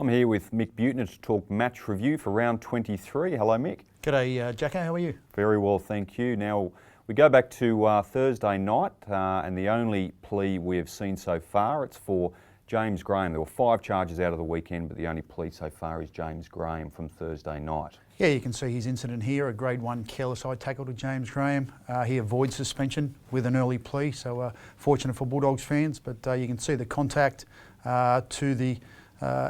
I'm here with Mick Buettner to talk match review for round 23. Hello, Mick. G'day, Jacko. How are you? Very well, thank you. Now, we go back to Thursday night, and the only plea we have seen so far, it's for James Graham. There were 5 charges out of the weekend, but the only plea so far is James Graham from Thursday night. Yeah, you can see his incident here, a grade 1 careless eye tackle to James Graham. He avoids suspension with an early plea, so fortunate for Bulldogs fans, but you can see the contact to the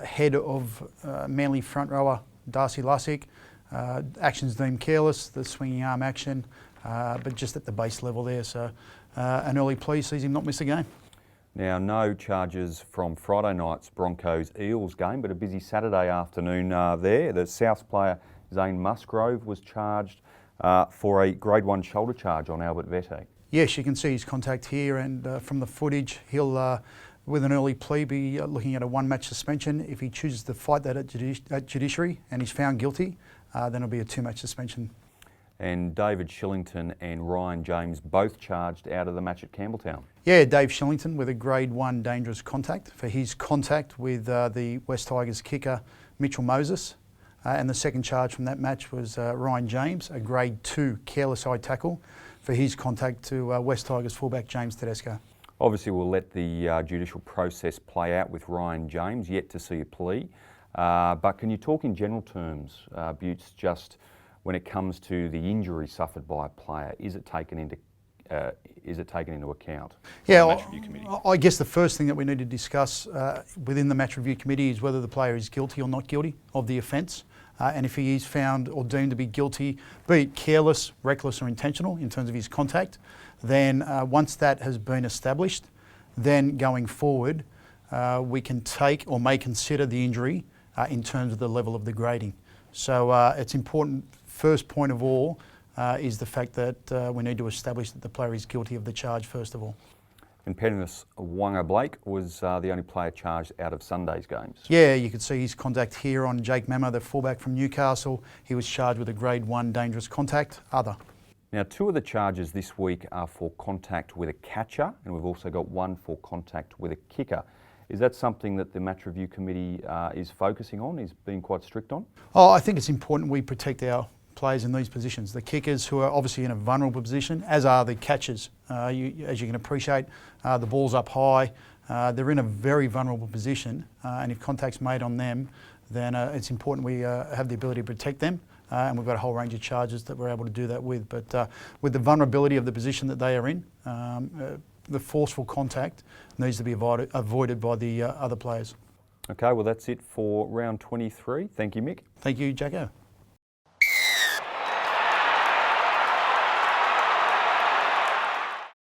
head of Manly front rower Darcy Lussick. Actions deemed careless, the swinging arm action, but just at the base level there, so an early plea sees him not miss a game. Now, no charges from Friday night's Broncos-Eels game, but a busy Saturday afternoon there. The South player Zane Musgrove was charged for a grade 1 shoulder charge on Albert Vete. Yes, you can see his contact here, and from the footage, he'll, with an early plea, be looking at a 1-match suspension. If he chooses to fight that at judiciary and he's found guilty, then it'll be a 2-match suspension. And David Shillington and Ryan James both charged out of the match at Campbelltown. Yeah, Dave Shillington with a grade 1 dangerous contact for his contact with the West Tigers kicker Mitchell Moses. And the second charge from that match was Ryan James, a grade 2 careless eye tackle for his contact to West Tigers fullback James Tedesco. Obviously, we'll let the judicial process play out with Ryan James, yet to see a plea. But can you talk in general terms, Butts, just when it comes to the injury suffered by a player? Is it taken into account? Yeah, by the match review committee? I guess the first thing that we need to discuss within the match review committee is whether the player is guilty or not guilty of the offence. And if he is found or deemed to be guilty, be it careless, reckless or intentional in terms of his contact, then once that has been established, then going forward, we can take or may consider the injury in terms of the level of the grading. So it's important, first point of all, is the fact that we need to establish that the player is guilty of the charge first of all. And Penrith's Wanga Blake was the only player charged out of Sunday's games. Yeah, you could see his contact here on Jake Mama, the fullback from Newcastle. He was charged with a grade 1 dangerous contact, other. Now, 2 of the charges this week are for contact with a catcher, and we've also got 1 for contact with a kicker. Is that something that the match review committee is focusing on, is being quite strict on? Oh, I think it's important we protect our players in these positions. The kickers, who are obviously in a vulnerable position, as are the catchers. As you can appreciate, the ball's up high. They're in a very vulnerable position, and if contact's made on them, then it's important we have the ability to protect them. And we've got a whole range of charges that we're able to do that with. But with the vulnerability of the position that they are in, the forceful contact needs to be avoided by the other players. Okay, well that's it for round 23. Thank you, Mick. Thank you, Jacko.